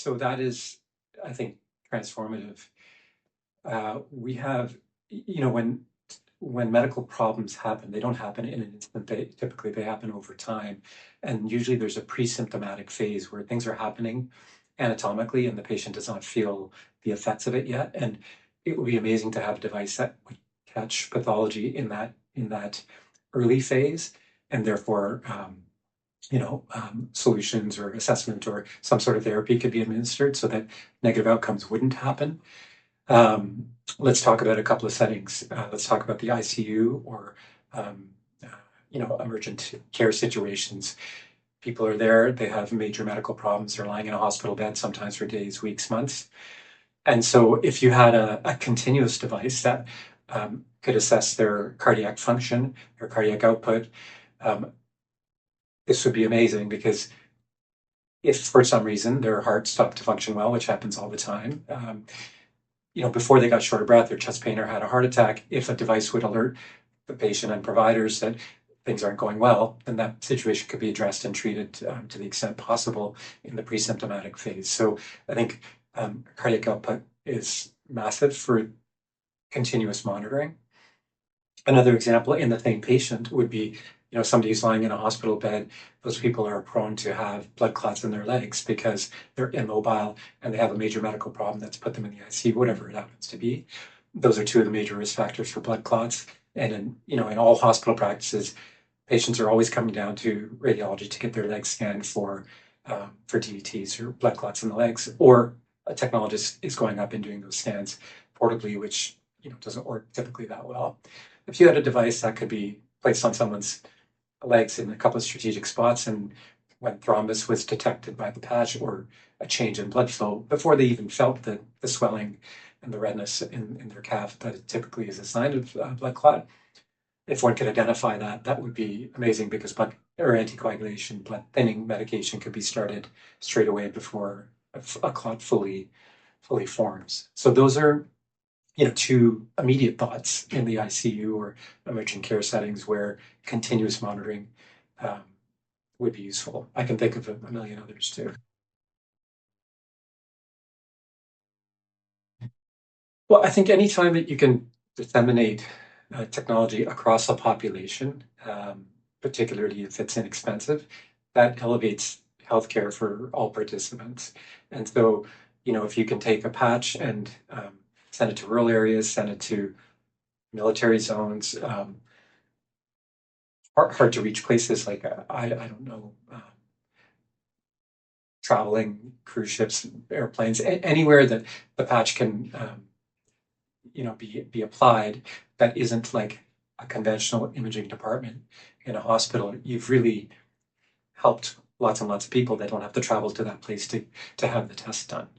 So that is, I think, transformative. We have, when medical problems happen, they don't happen in an instant. Typically they happen over time, and usually there's a pre-symptomatic phase where things are happening anatomically, and the patient does not feel the effects of it yet. And it would be amazing to have a device that would catch pathology in that early phase, and therefore, solutions or assessment or some sort of therapy could be administered so that negative outcomes wouldn't happen. Let's talk about a couple of settings. Let's talk about the ICU or, emergent care situations. People are there, they have major medical problems, they're lying in a hospital bed, sometimes for days, weeks, months. And so if you had a continuous device that could assess their cardiac function, their cardiac output, this would be amazing, because if for some reason their heart stopped to function well, which happens all the time, before they got short of breath or chest pain or had a heart attack, if a device would alert the patient and providers that things aren't going well, then that situation could be addressed and treated to the extent possible in the pre-symptomatic phase. So I think cardiac output is massive for continuous monitoring. Another example in the same patient would be, somebody who's lying in a hospital bed. Those people are prone to have blood clots in their legs because they're immobile and they have a major medical problem that's put them in the ICU, whatever it happens to be. Those are two of the major risk factors for blood clots. And in all hospital practices, patients are always coming down to radiology to get their legs scanned for DVTs or blood clots in the legs, or a technologist is going up and doing those scans portably, which doesn't work typically that well. If you had a device that could be placed on someone's legs in a couple of strategic spots, and when thrombus was detected by the patch or a change in blood flow, before they even felt the swelling and the redness in their calf that typically is a sign of blood clot, if one could identify that, that would be amazing, because blood or anticoagulation, blood thinning medication could be started straight away before a clot fully forms. So those are two immediate thoughts in the ICU or emergent care settings where continuous monitoring would be useful. I can think of a million others too. Well, I think anytime that you can disseminate technology across a population, particularly if it's inexpensive, that elevates healthcare for all participants. And so, if you can take a patch and send it to rural areas, send it to military zones, hard to reach places like, I don't know, traveling cruise ships, airplanes, anywhere that the patch can, be applied that isn't like a conventional imaging department in a hospital. You've really helped lots and lots of people that don't have to travel to that place to have the test done.